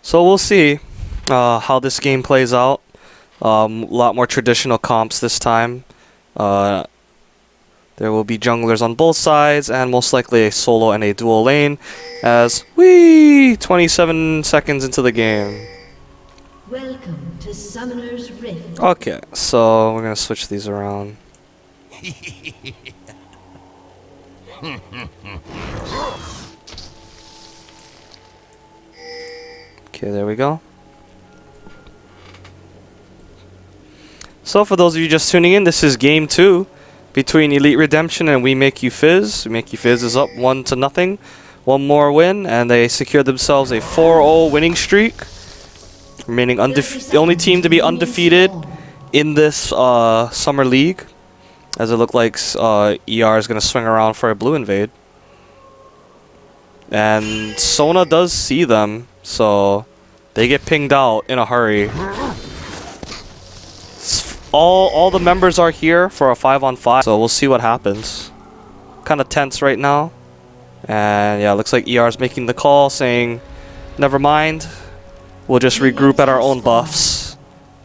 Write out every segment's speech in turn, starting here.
So we'll see how this game plays out. A lot more traditional comps this time. There will be junglers on both sides, and most likely a solo and a dual lane. As 27 seconds into the game. Welcome to Summoner's Rift. Okay, so we're gonna switch these around. Okay, there we go. So for those of you just tuning in, this is game 2 between Elite Redemption and We Make You Fizz. We Make You Fizz is up 1-0. One more win, and they secure themselves a 4-0 winning streak. Remaining the only team to be undefeated in this summer league. As it looked like ER is going to swing around for a blue invade. And Sona does see them, so they get pinged out in a hurry. All the members are here for a 5-on-5, so we'll see what happens. Kind of tense right now. And yeah, looks like ER is making the call, saying, never mind, we'll just regroup at our own buffs.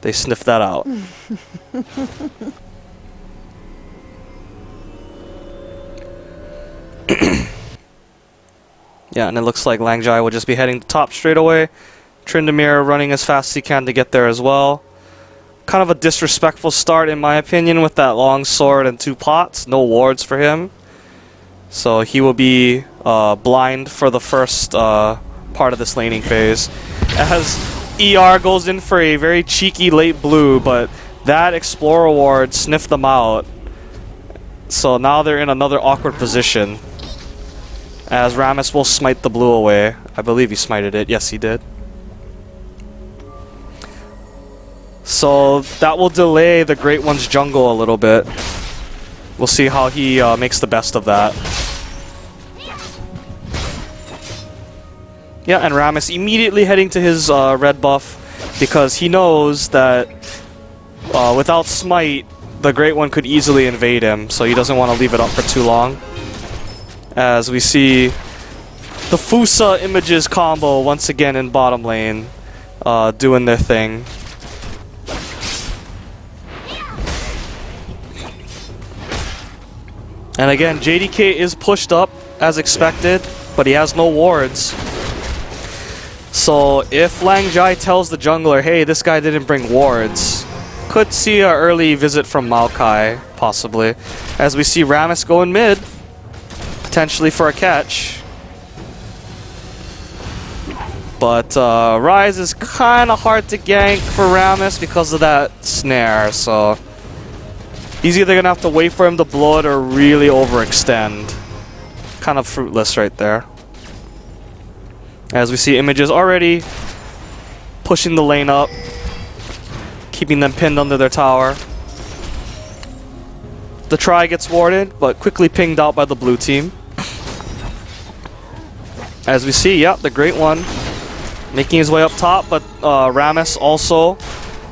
They sniffed that out. Yeah, and it looks like Langjai will just be heading to top straight away. Tryndamere running as fast as he can to get there as well. Kind of a disrespectful start in my opinion with that long sword and 2 pots. No wards for him. So he will be blind for the first part of this laning phase. As ER goes in for a very cheeky late blue, but that Explorer ward sniffed them out. So now they're in another awkward position. As Rammus will smite the blue away. I believe he smited it. Yes, he did. So that will delay the Great One's jungle a little bit. We'll see how he makes the best of that. Yeah, and Rammus immediately heading to his red buff because he knows that without smite, the Great One could easily invade him, so he doesn't want to leave it up for too long. As we see the Fusa images combo once again in bottom lane doing their thing. And again, JDK is pushed up as expected, but he has no wards. So if Langjai tells the jungler, hey, this guy didn't bring wards, could see an early visit from Maokai, possibly. As we see Rammus go in mid, potentially for a catch. But Rise is kind of hard to gank for Rammus because of that snare, so he's either going to have to wait for him to blow it or really overextend. Kind of fruitless right there. As we see images already pushing the lane up, keeping them pinned under their tower. The try gets warded, but quickly pinged out by the blue team. As we see, yep, the Great One making his way up top, but Rammus also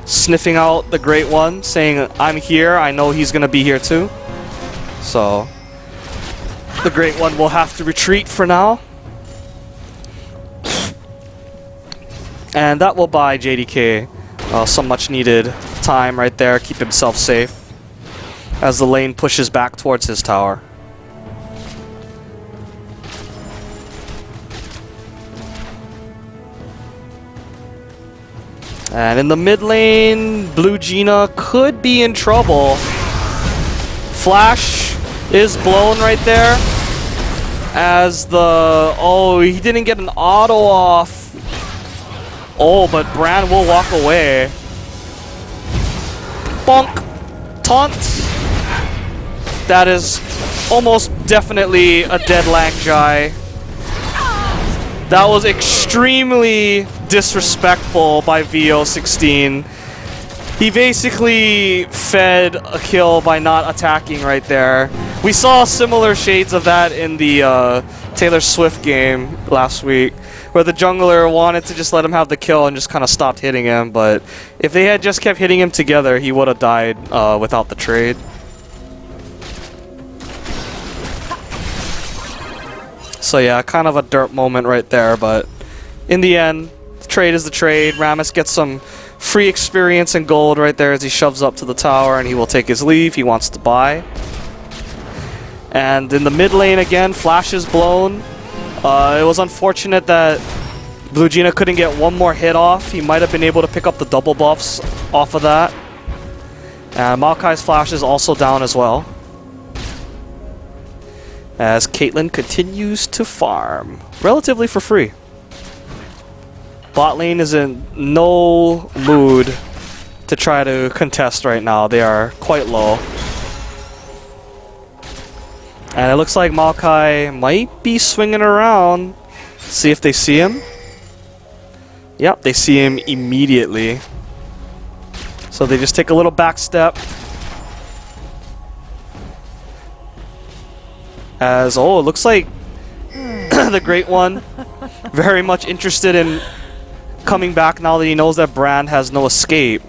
sniffing out the Great One, saying, I'm here, I know he's going to be here too. So the Great One will have to retreat for now. And that will buy JDK some much needed time right there, keep himself safe as the lane pushes back towards his tower. And in the mid lane, Blue Gina could be in trouble. Flash is blown right there. As the... Oh, he didn't get an auto off. Oh, but Bran will walk away. Bonk. Taunt. That is almost definitely a dead Langjai. That was extremely disrespectful by VO16. He basically fed a kill by not attacking right there. We saw similar shades of that in the Taylor Swift game last week, where the jungler wanted to just let him have the kill and just kind of stopped hitting him, but if they had just kept hitting him together, he would have died without the trade. So yeah, kind of a derp moment right there, but in the end, The trade is the trade. Rammus gets some free experience and gold right there as he shoves up to the tower, and he will take his leave. He wants to buy. And in the mid lane again, Flash is blown. It was unfortunate that Blue Gina couldn't get one more hit off. He might have been able to pick up the double buffs off of that. And Maokai's Flash is also down as well, as Caitlyn continues to farm relatively for free. Bot lane is in no mood to try to contest right now. They are quite low. And it looks like Maokai might be swinging around. See if they see him. Yep, they see him immediately. So they just take a little back step. As, oh, it looks like the Great One very much interested in coming back now that he knows that Brand has no escape.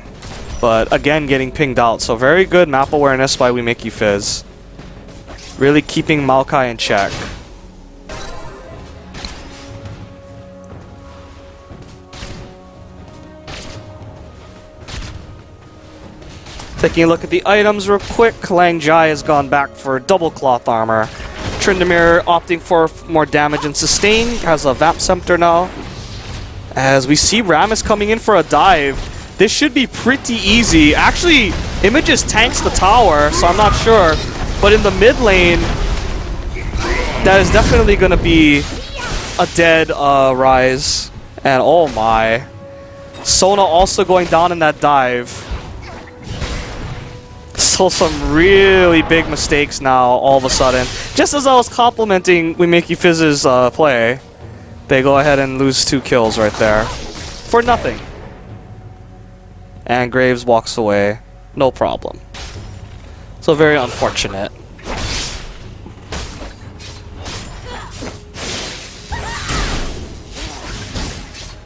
But again, getting pinged out. So very good map awareness by We Make You Fizz. Really keeping Maokai in check. Taking a look at the items real quick, Lang Jai has gone back for double cloth armor. Tryndamere opting for more damage and sustain, has a Vamp Scepter now. As we see Rammus coming in for a dive. This should be pretty easy. Actually, Images tanks the tower, so I'm not sure. But in the mid lane, that is definitely going to be a dead Rise. And oh my. Sona also going down in that dive. So some really big mistakes now all of a sudden. Just as I was complimenting We Make You Fizz's play, they go ahead and lose 2 kills right there. For nothing. And Graves walks away. No problem. So very unfortunate.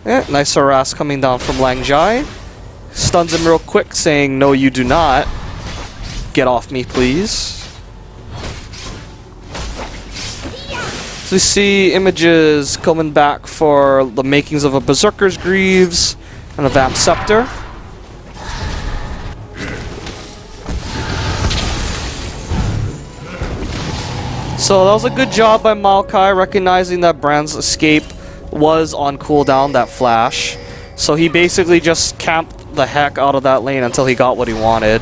Yeah, nice harass coming down from Lang Jai. Stuns him real quick, saying, "No, you do not. Get off me, please." So we see Images coming back for the makings of a Berserker's Greaves and a Vamp Scepter. So that was a good job by Maokai, recognizing that Brand's escape was on cooldown, that flash. So he basically just camped the heck out of that lane until he got what he wanted.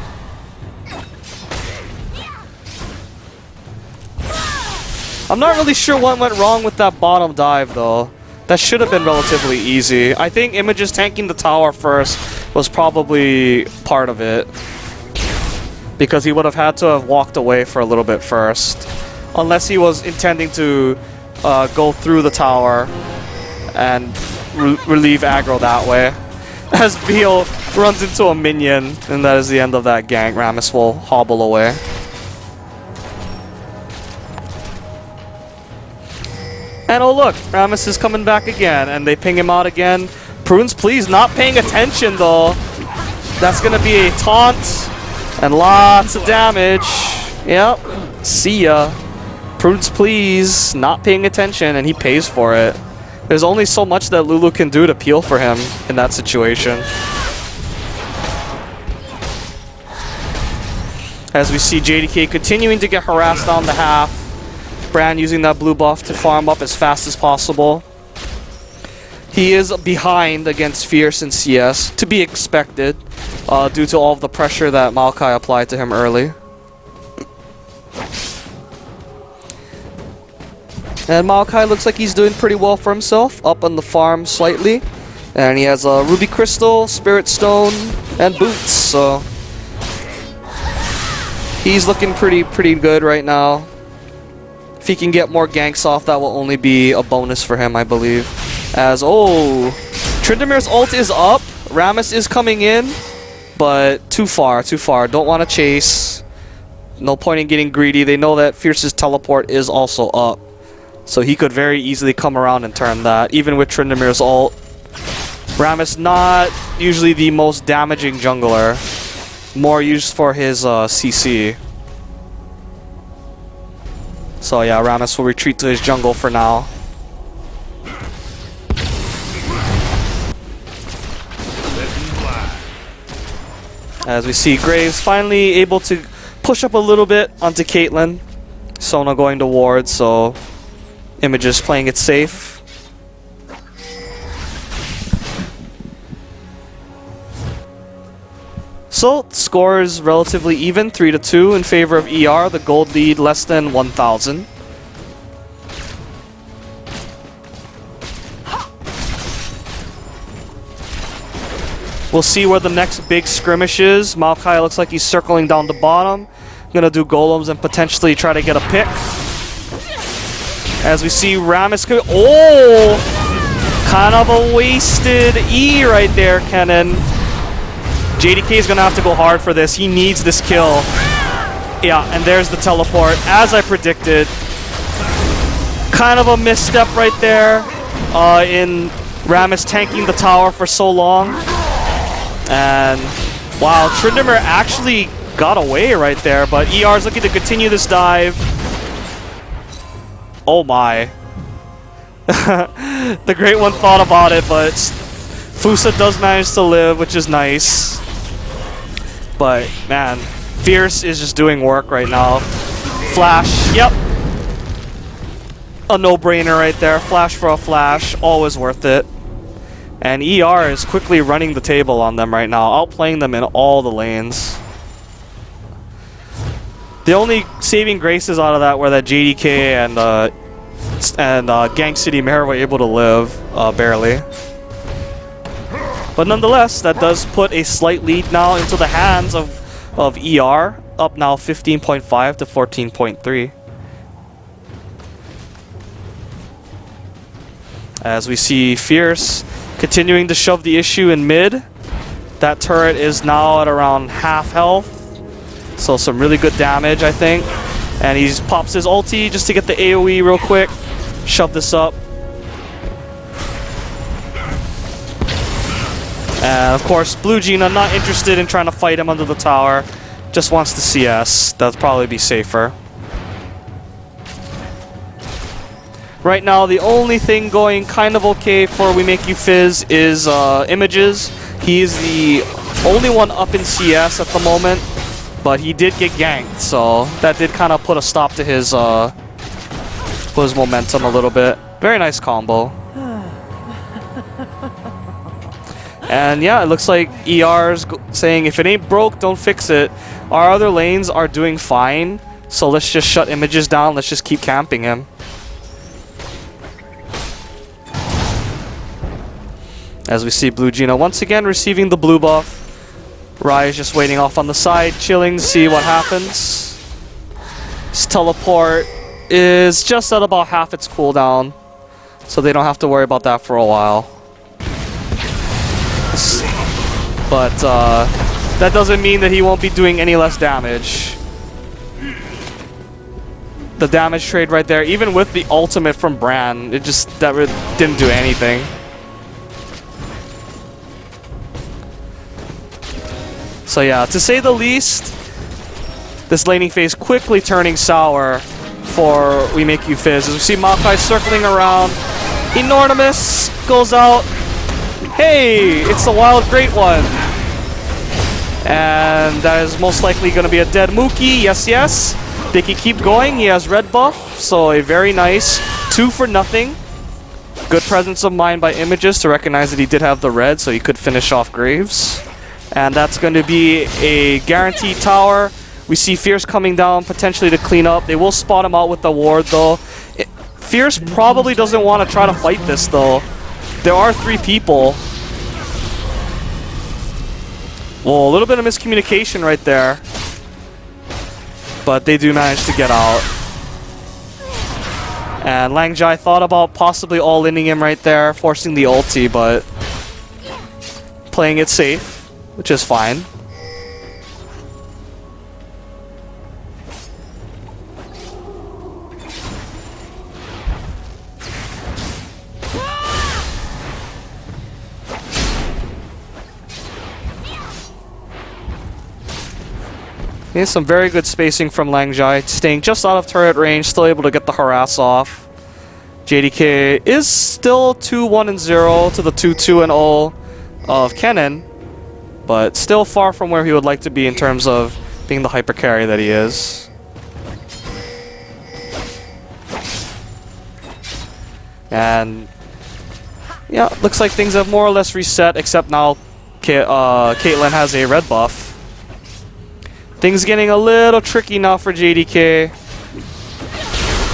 I'm not really sure what went wrong with that bottom dive though. That should have been relatively easy. I think Images tanking the tower first was probably part of it, because he would have had to have walked away for a little bit first. Unless he was intending to go through the tower and relieve aggro that way. As Veal runs into a minion, and that is the end of that gank. Rammus will hobble away. And oh look, Rammus is coming back again, and they ping him out again. Prunes, please, not paying attention though. That's gonna be a taunt, and lots of damage. Yep, see ya. Prunes, please, not paying attention, and he pays for it. There's only so much that Lulu can do to peel for him in that situation. As we see JDK continuing to get harassed on the half. Brand using that blue buff to farm up as fast as possible. He is behind against Fierce and CS, to be expected, due to all of the pressure that Maokai applied to him early. And Maokai looks like he's doing pretty well for himself, up on the farm slightly. And he has a Ruby Crystal, Spirit Stone, and Boots, so he's looking pretty good right now. If he can get more ganks off, that will only be a bonus for him, I believe. As, oh, Tryndamere's ult is up, Rammus is coming in, but too far. Don't want to chase. No point in getting greedy. They know that Fierce's teleport is also up. So he could very easily come around and turn that, even with Tryndamere's ult. Rammus not usually the most damaging jungler, more used for his CC. So yeah, Rammus will retreat to his jungle for now. As we see Graves finally able to push up a little bit onto Caitlyn. Sona going to ward, so Images playing it safe. So, score is relatively even, 3-2 in favor of ER, the gold lead less than 1,000. We'll see where the next big skirmish is. Maokai looks like he's circling down the bottom. Gonna do golems and potentially try to get a pick. As we see Rammus go. Oh! Kind of a wasted E right there, Kennen. JDK is gonna have to go hard for this. He needs this kill. Yeah, and there's the teleport, as I predicted. Kind of a misstep right there in Rammus tanking the tower for so long. And wow, Tryndamere actually got away right there, but ER is looking to continue this dive. Oh my. The Great One thought about it, but Fusa does manage to live, which is nice. But man, Fierce is just doing work right now. Flash, yep. A no-brainer right there. Flash for a flash, always worth it. And ER is quickly running the table on them right now, outplaying them in all the lanes. The only saving graces out of that were that JDK and Gang City Mare were able to live, barely. But nonetheless, that does put a slight lead now into the hands of ER, up now 15.5 to 14.3. As we see Fierce continuing to shove the issue in mid. That turret is now at around half health. So some really good damage, I think. And he pops his ulti just to get the AoE real quick. Shove this up. And of course, Blue Gina not interested in trying to fight him under the tower. Just wants to CS. That'll probably be safer. Right now, the only thing going kind of okay for We Make You Fizz is Images. He's the only one up in CS at the moment, but he did get ganked, so that did kind of put a stop to his momentum a little bit. Very nice combo. And yeah, it looks like ER's saying, if it ain't broke, don't fix it. Our other lanes are doing fine, so let's just shut Images down. Let's just keep camping him. As we see Blue Gina once again receiving the blue buff. Rai is just waiting off on the side, chilling to see what happens. His teleport is just at about half its cooldown, so they don't have to worry about that for a while. But that doesn't mean that he won't be doing any less damage. The damage trade right there, even with the ultimate from Bran, that didn't do anything. So yeah, to say the least, this laning phase quickly turning sour for We Make You Fizz. As we see Maokai circling around, Enormous goes out. Hey, it's the Wild Great One. And that is most likely going to be a dead Mookie. Yes, yes. They can keep going. He has red buff, so a very nice 2 for nothing. Good presence of mind by Images to recognize that he did have the red, so he could finish off Graves. And that's going to be a guaranteed tower. We see Fierce coming down potentially to clean up. They will spot him out with the ward though. Fierce probably doesn't want to try to fight this though. There are 3 people. Well, a little bit of miscommunication right there. But they do manage to get out. And Langjai thought about possibly all-inning him right there, forcing the ulti, but playing it safe, which is fine. Okay, some very good spacing from Langjai, staying just out of turret range, still able to get the harass off. JDK is still 2-1-0 to the 2-2-0 of Kennen. but still far from where he would like to be in terms of being the hyper carry that he is. And yeah, looks like things have more or less reset, except now Caitlyn has a red buff. Things getting a little tricky now for JDK.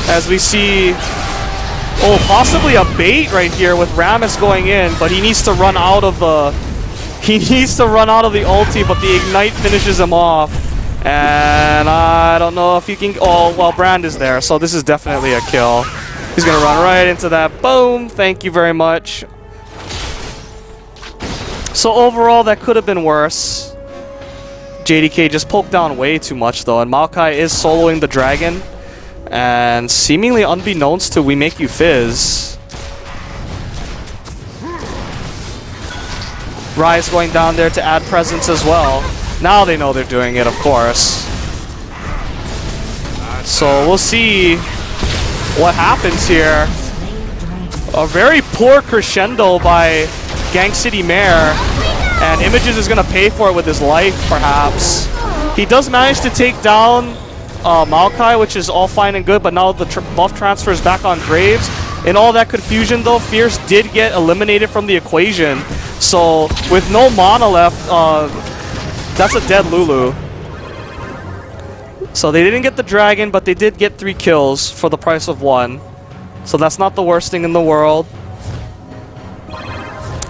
As we see, oh, possibly a bait right here with Rammus going in, but he needs to run out of the ulti, but the ignite finishes him off. And I don't know if you can, oh, well, Brand is there, so this is definitely a kill. He's gonna run right into that. Boom, thank you very much. So overall, that could have been worse. JDK just poked down way too much though, and Maokai is soloing the dragon. And seemingly unbeknownst to We Make You Fizz. Rise going down there to add presence as well. Now they know they're doing it, of course. So we'll see what happens here. A very poor crescendo by Gang City Mare. And Images is going to pay for it with his life, perhaps. He does manage to take down Maokai, which is all fine and good, but now the buff transfers back on Graves. In all that confusion, though, Fierce did get eliminated from the equation. So, with no mana left, that's a dead Lulu. So they didn't get the dragon, but they did get 3 kills for the price of 1. So that's not the worst thing in the world.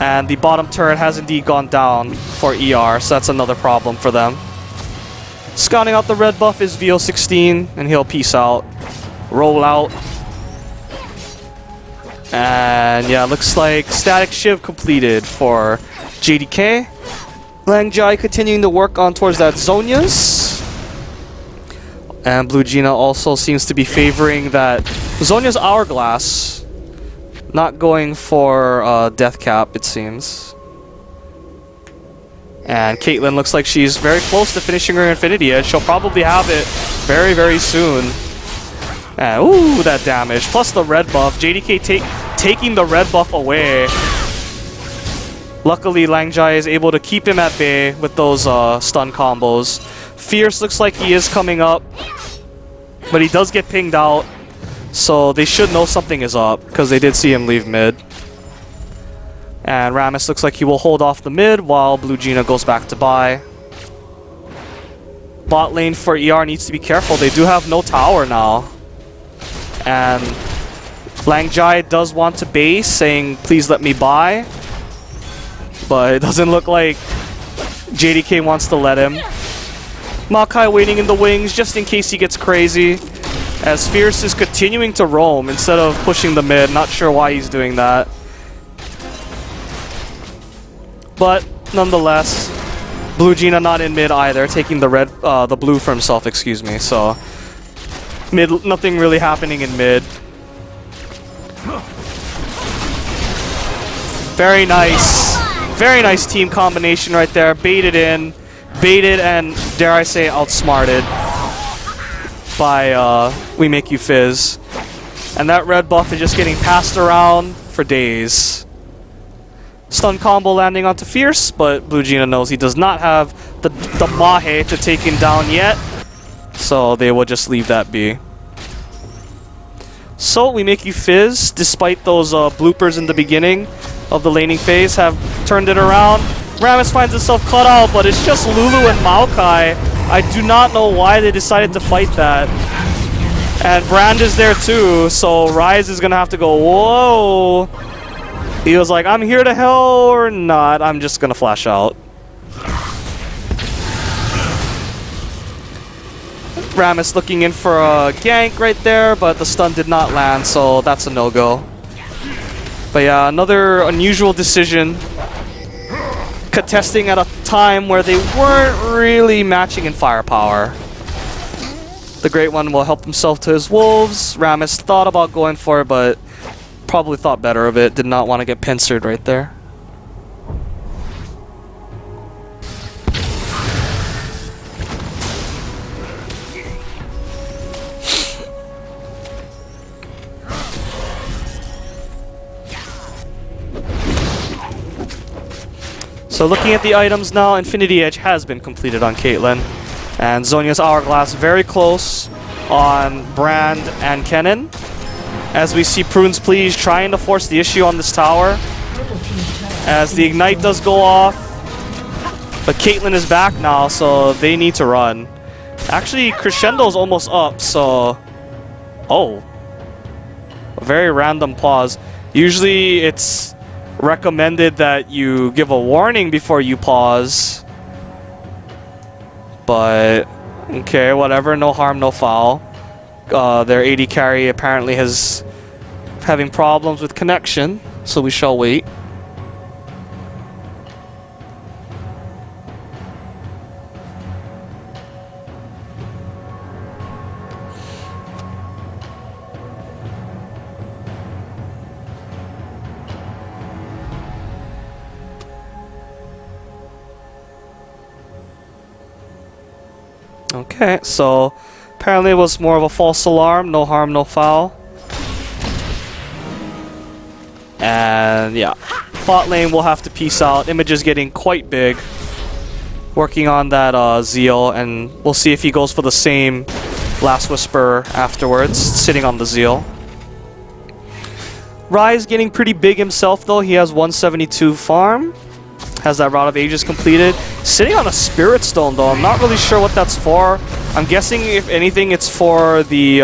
And the bottom turret has indeed gone down for ER, so that's another problem for them. Scouting out the red buff is VO16, and he'll peace out. Roll out. And yeah, looks like Static Shiv completed for JDK. Langjai continuing to work on towards that Zhonya's. And Blue Gina also seems to be favoring that Zhonya's Hourglass. Not going for Death Cap, it seems. And Caitlyn looks like she's very close to finishing her Infinity Edge. She'll probably have it very, very soon. And ooh, that damage. Plus the red buff. JDK taking the red buff away. Luckily, Langjai is able to keep him at bay with those stun combos. Fierce looks like he is coming up. But he does get pinged out. So they should know something is up, because they did see him leave mid. And Rammus looks like he will hold off the mid while Blue Gina goes back to buy. Bot lane for ER needs to be careful. They do have no tower now. And Langjai does want to base, saying, please let me buy. But it doesn't look like JDK wants to let him. Maokai waiting in the wings just in case he gets crazy. As Fierce is continuing to roam instead of pushing the mid. Not sure why he's doing that. But nonetheless, Blue Gina not in mid either, taking the blue for himself, excuse me. So mid, nothing really happening in mid. Very nice team combination right there. Baited in, baited and dare I say outsmarted by We Make You Fizz. And that red buff is just getting passed around for days. Stun combo landing onto Fierce, but Blue Gina knows he does not have the Mahe to take him down yet. So they will just leave that be. So We Make You Fizz, despite those bloopers in the beginning of the laning phase, have turned it around. Rammus finds himself cut out, but it's just Lulu and Maokai. I do not know why they decided to fight that. And Brand is there too, so Rise is gonna have to go, whoa. He was like, I'm here to hell or not, I'm just gonna flash out. Rammus looking in for a gank right there, but the stun did not land, so that's a no-go. But yeah, another unusual decision. Contesting at a time where they weren't really matching in firepower. The Great One will help himself to his wolves. Rammus thought about going for it, but probably thought better of it. Did not want to get pincered right there. So looking at the items now, Infinity Edge has been completed on Caitlyn. And Zhonya's Hourglass very close on Brand and Kennen. As we see Prune's Please trying to force the issue on this tower. As the Ignite does go off. But Caitlyn is back now, so they need to run. Actually, Crescendo's almost up, so... Oh. A very random pause. Usually it's recommended that you give a warning before you pause. But... okay, whatever. No harm, no foul. Their AD carry apparently is having problems with connection, so we shall wait. Okay, so apparently it was more of a false alarm, no harm, no foul. And yeah, bot lane will have to peace out. Image is getting quite big. Working on that Zeal, and we'll see if he goes for the same Last Whisper afterwards, sitting on the Zeal. Rise getting pretty big himself though, he has 172 farm. Has that Rod of Ages completed. Sitting on a Spirit Stone though, I'm not really sure what that's for. I'm guessing if anything it's for the...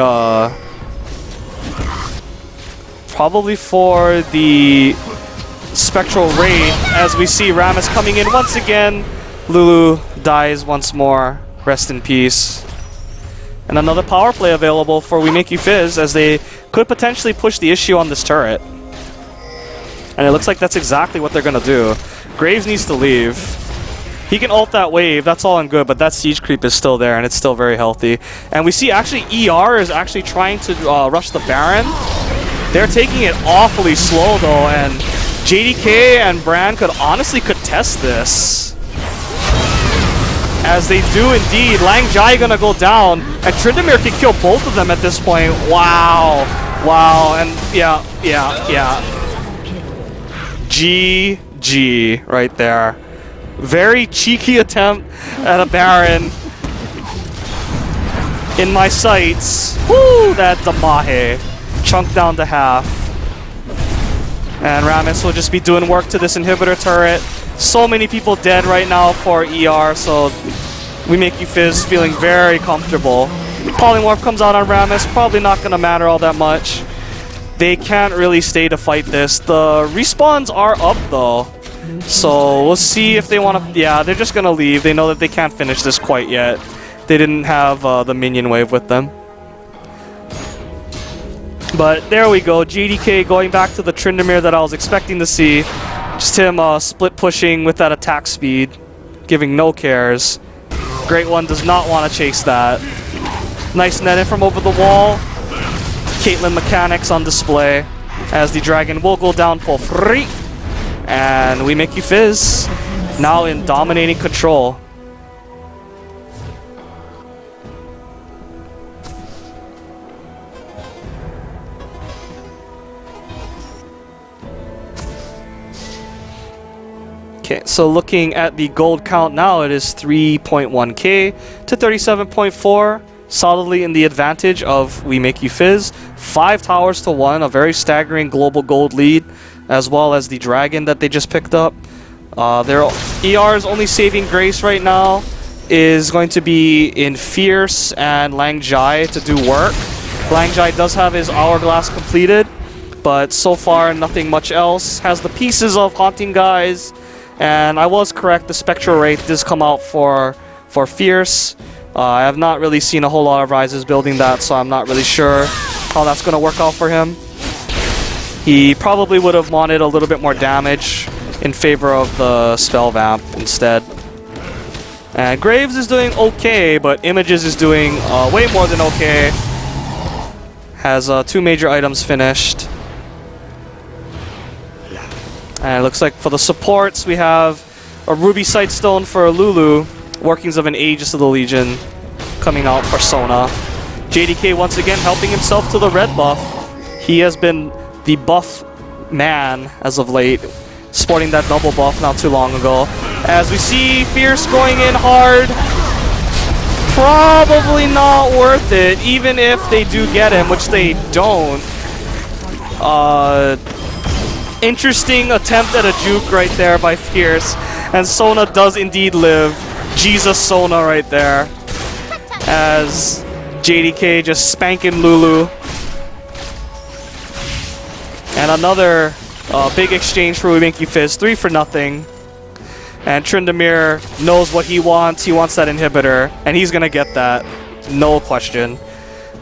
probably for the Spectral Raid, as we see Rammus coming in once again. Lulu dies once more. Rest in peace. And another power play available for We Make You Fizz, as they could potentially push the issue on this turret. And it looks like that's exactly what they're going to do. Graves needs to leave. He can ult that wave, that's all and good, but that siege creep is still there, and it's still very healthy. And we see actually ER is actually trying to rush the Baron. They're taking it awfully slow though, and JDK and Brand could honestly contest this. As they do indeed. Lang Jai gonna go down, and Tryndamere can kill both of them at this point. Wow. Wow, and yeah. GG right there. Very cheeky attempt at a Baron. In my sights. Woo! That Damahe. Chunked down to half. And Rammus will just be doing work to this inhibitor turret. So many people dead right now for ER, so We Make You Fizz feeling very comfortable. Polymorph comes out on Rammus, probably not going to matter all that much. They can't really stay to fight this. The respawns are up though, so we'll see if they want to... yeah, they're just going to leave. They know that they can't finish this quite yet. They didn't have the minion wave with them. But there we go, JDK going back to the Tryndamere that I was expecting to see. Just him split pushing with that attack speed, giving no cares. Great One does not want to chase that. Nice net in from over the wall. Caitlyn mechanics on display as the dragon will go down for free. And We Make You Fizz now in dominating control. Okay, so looking at the gold count now, it is 3.1k to 37.4. Solidly in the advantage of We Make You Fizz. 5 towers to 1, a very staggering global gold lead, as well as the dragon that they just picked up. Their ER's only saving grace right now is going to be in Fierce and Lang Jai to do work. Lang Jai does have his Hourglass completed, but so far nothing much else. Has the pieces of Haunting Guys, and I was correct, the Spectral Wraith does come out for Fierce. I have not really seen a whole lot of Rises building that, so I'm not really sure how that's going to work out for him. He probably would have wanted a little bit more damage in favor of the Spell Vamp instead. And Graves is doing okay, but Images is doing way more than okay. Has 2 major items finished. And it looks like for the supports, we have a Ruby Sightstone for Lulu. Workings of an Aegis of the Legion coming out for Sona. JDK once again helping himself to the red buff. He has been the buff man as of late. sporting that double buff not too long ago. As we see Fierce going in hard. Probably not worth it, even if they do get him, which they don't. Interesting attempt at a juke right there by Fierce. And Sona does indeed live. Jesus Sona right there. As JDK just spanking Lulu. And another big exchange for We Make You Fizz. 3 for nothing. And Tryndamere knows what he wants. He wants that inhibitor. And he's going to get that. No question.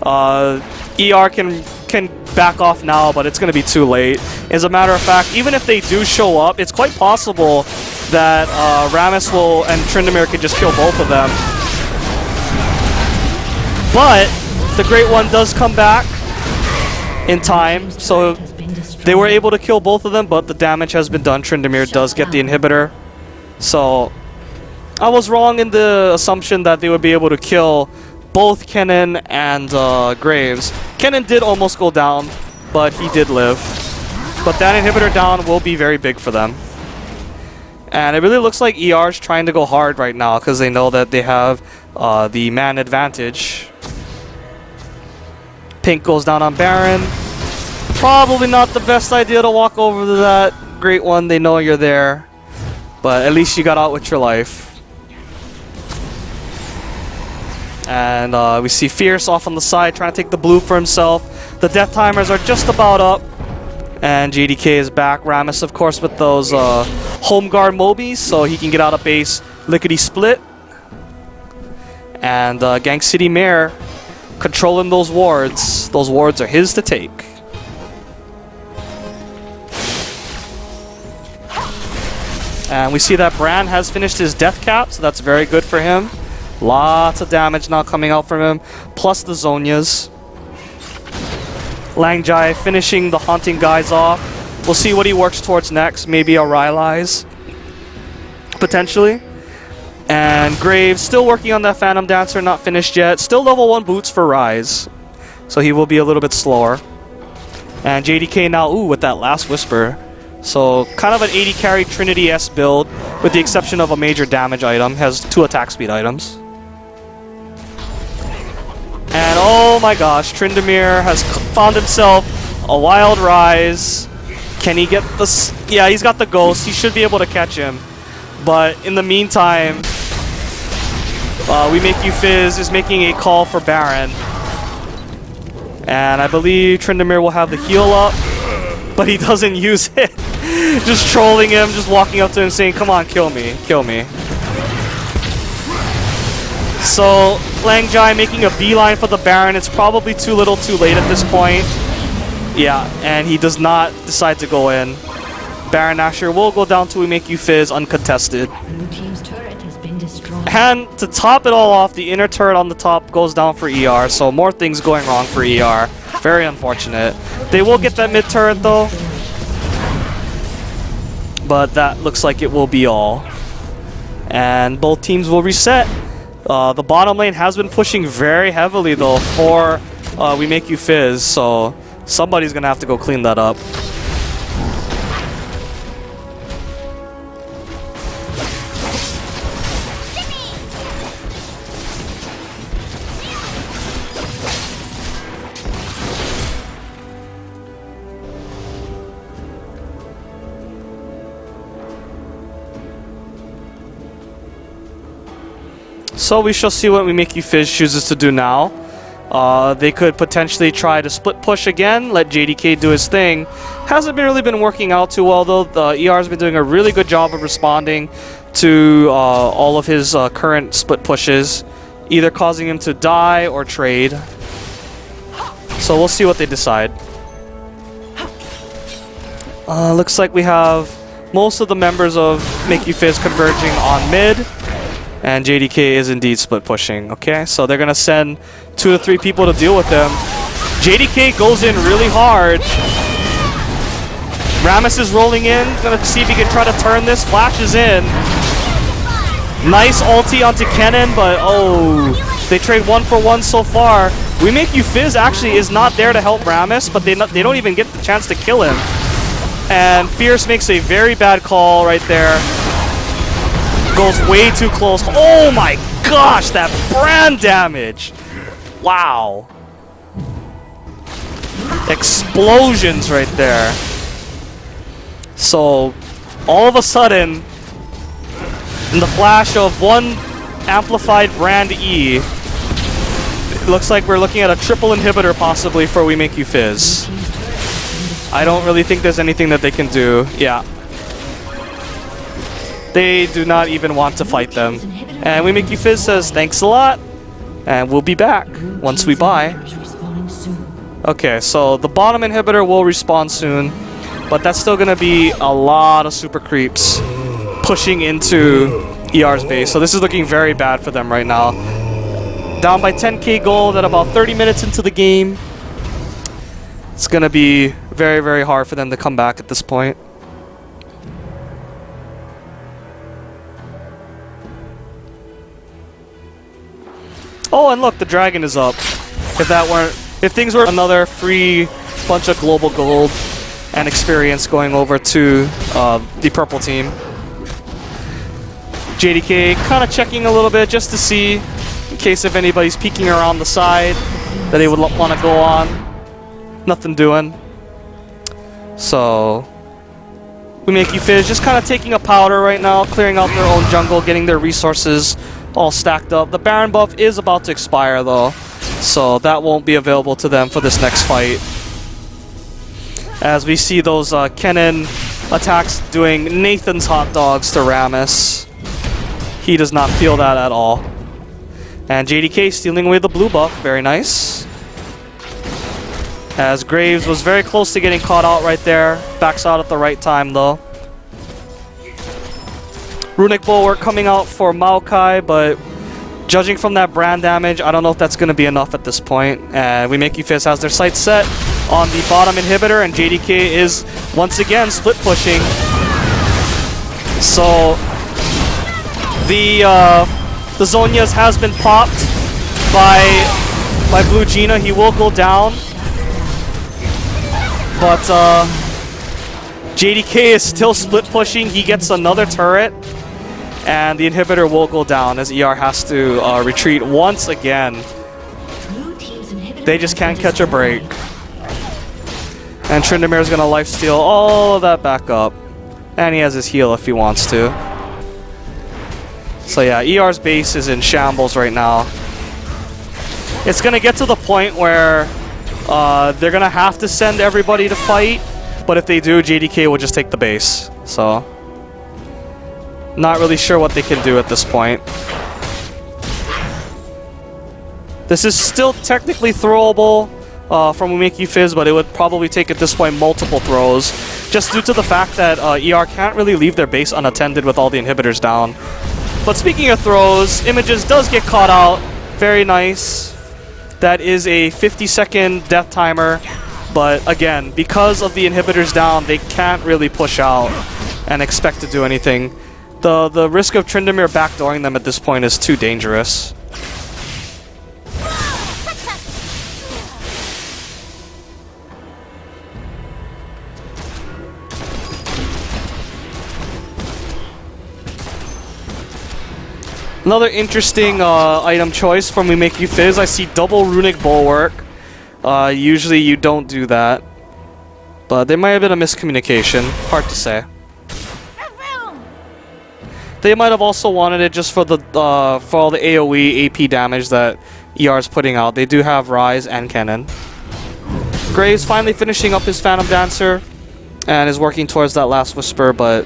ER can back off now, but it's going to be too late. As a matter of fact, even if they do show up, it's quite possible that Rammus will and Tryndamere could just kill both of them. But the Great One does come back in time, so they were able to kill both of them, but the damage has been done. Tryndamere does get the inhibitor. So I was wrong in the assumption that they would be able to kill both Kennen and Graves. Kennen did almost go down, but he did live. But that inhibitor down will be very big for them. And it really looks like ER's trying to go hard right now because they know that they have the man advantage. Pink goes down on Baron. Probably not the best idea to walk over to that Great One. They know you're there. But at least you got out with your life. And we see Fierce off on the side trying to take the blue for himself. The death timers are just about up. And JDK is back. Rammus, of course, with those home guard Mobies, so he can get out of base lickety-split. And Gang City Mare controlling those wards. Those wards are his to take. And we see that Bran has finished his death cap, so that's very good for him. Lots of damage now coming out from him, plus the Zhonyas. Langjai finishing the Haunting guys off. We'll see what he works towards next. Maybe a Rylai's, potentially. And Graves still working on that Phantom Dancer, not finished yet. Still level 1 boots for Ryze, so he will be a little bit slower. And JDK now, ooh, with that last Whisper. So kind of an 80 carry Trinity-S build, with the exception of a major damage item. Has 2 attack speed items. And oh my gosh, Tryndamere has found himself a wild Ryze. Can he get the... Yeah, he's got the Ghost. He should be able to catch him. But in the meantime, We Make You Fizz is making a call for Baron. And I believe Tryndamere will have the heal up, but he doesn't use it. Just trolling him, just walking up to him saying, come on, kill me, kill me. So, Langjai making a beeline for the Baron. It's probably too little too late at this point. Yeah, and he does not decide to go in. Baron Nashor will go down to We Make You Fizz uncontested. Blue team's turret has been destroyed. And to top it all off, the inner turret on the top goes down for ER, so more things going wrong for ER. Very unfortunate. They will get that mid turret though. But that looks like it will be all. And both teams will reset. The bottom lane has been pushing very heavily though for We Make You Fizz, so somebody's gonna have to go clean that up. So we shall see what We Make You Fizz chooses to do now. They could potentially try to split push again, let JDK do his thing. Hasn't really been working out too well though. The ER has been doing a really good job of responding to all of his current split pushes, either causing him to die or trade. So we'll see what they decide. Looks like we have most of the members of Make You Fizz converging on mid. And JDK is indeed split pushing. Okay, so they're gonna send 2 to 3 people to deal with them. JDK goes in really hard. Rammus is rolling in, gonna see if he can try to turn this. Flashes in. Nice ulti onto Kennen, but oh, they trade 1 for 1 so far. We Make You Fizz actually is not there to help Rammus, but they don't even get the chance to kill him. And Fierce makes a very bad call right there. Goes way too close. Oh my gosh, that brand damage. Wow. Explosions right there. So, all of a sudden, in the flash of one amplified brand E, it looks like we're looking at a triple inhibitor possibly for We Make You Fizz. I don't really think there's anything that they can do. Yeah. They do not even want to fight them. And We Make You Fizz says, thanks a lot, and we'll be back once we buy. Okay, so the bottom inhibitor will respawn soon, but that's still going to be a lot of super creeps pushing into ER's base. So this is looking very bad for them right now. Down by 10k gold at about 30 minutes into the game. It's going to be very, very hard for them to come back at this point. Oh, and look, the dragon is up. If things were another free bunch of global gold and experience going over to the purple team. JDK kind of checking a little bit just to see in case if anybody's peeking around the side that they would want to go on. Nothing doing. So We Make You Fizz just kind of taking a powder right now, clearing out their own jungle, getting their resources all stacked up. The Baron buff is about to expire though, so that won't be available to them for this next fight. As we see those Kennen attacks doing Nathan's hot dogs to Rammus. He does not feel that at all. And JDK stealing away the blue buff, very nice. As Graves was very close to getting caught out right there. Backs out at the right time though. Runic Bulwark coming out for Maokai, but judging from that brand damage, I don't know if that's going to be enough at this point. And We Make You Fizz has their sights set on the bottom inhibitor, and JDK is once again split pushing. So the Zhonya's has been popped by Blue Gina. He will go down, but JDK is still split pushing. He gets another turret, and the inhibitor will go down as ER has to retreat once again. They just can't catch a break. And Tryndamere is going to lifesteal all of that back up. And he has his heal if he wants to. So yeah, ER's base is in shambles right now. It's going to get to the point where they're going to have to send everybody to fight. But if they do, JDK will just take the base. So not really sure what they can do at this point. This is still technically throwable from We Make You Fizz, but it would probably take at this point multiple throws, just due to the fact that ER can't really leave their base unattended with all the inhibitors down. But speaking of throws, Images does get caught out. Very nice. That is a 50-second death timer, but again, because of the inhibitors down, they can't really push out and expect to do anything. The risk of Tryndamere backdooring them at this point is too dangerous. Another interesting item choice from We Make You Fizz. I see double Runic Bulwark. Usually you don't do that, but there might have been a miscommunication. Hard to say. They might have also wanted it just for the for all the AoE AP damage that ER is putting out. They do have Ryze and Kennen. Graves finally finishing up his Phantom Dancer and is working towards that last Whisper, but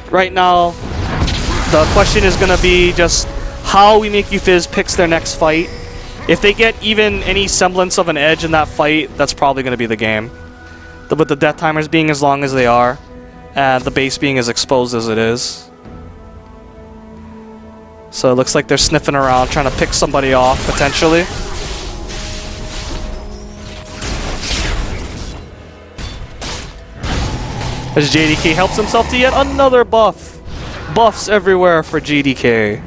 right now the question is going to be just how We Make You Fizz picks their next fight. If they get even any semblance of an edge in that fight, that's probably going to be the game. With the death timers being as long as they are, and the base being as exposed as it is. So it looks like they're sniffing around, trying to pick somebody off, potentially. As JDK helps himself to yet another buff. Buffs everywhere for JDK.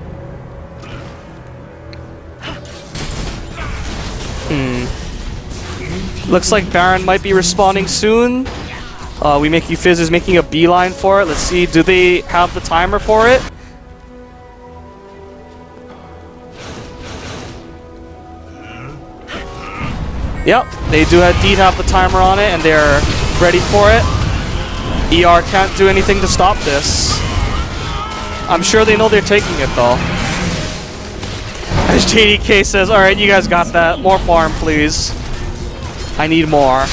Looks like Baron might be respawning soon. We Make You Fizz is making a beeline for it. Let's see, do they have the timer for it? Yep, they do indeed have the timer on it, and they're ready for it. ER can't do anything to stop this. I'm sure they know they're taking it though. As JDK says, alright, you guys got that. More farm, please. I need more.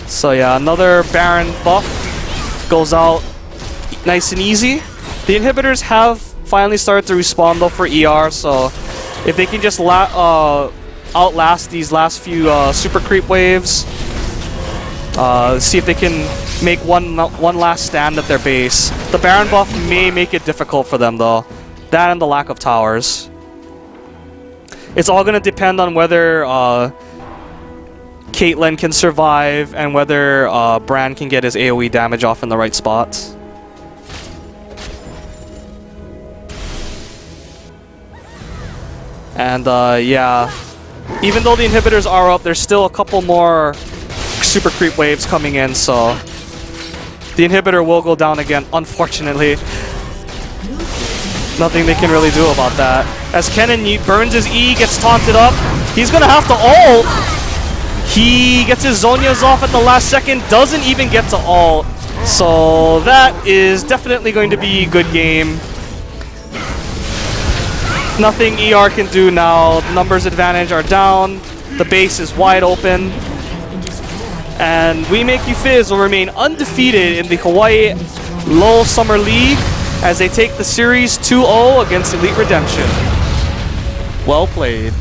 So yeah, another Baron buff goes out nice and easy. The inhibitors have finally started to respawn though for ER, so if they can just outlast these last few super creep waves, see if they can make one last stand at their base. The Baron buff may make it difficult for them though. That and the lack of towers. It's all going to depend on whether Caitlyn can survive and whether Bran can get his AoE damage off in the right spots. And yeah, even though the inhibitors are up, there's still a couple more super creep waves coming in, so the inhibitor will go down again, unfortunately. Nothing they can really do about that. As Kennen burns his E, gets taunted up, he's gonna have to ult! He gets his Zhonya's off at the last second, doesn't even get to ult. So that is definitely going to be a good game. Nothing ER can do now. Numbers advantage are down. The base is wide open. And We Make You Fizz will remain undefeated in the Hawaii LoL Summer League as they take the series 2-0 against Elite Redemption. Well played.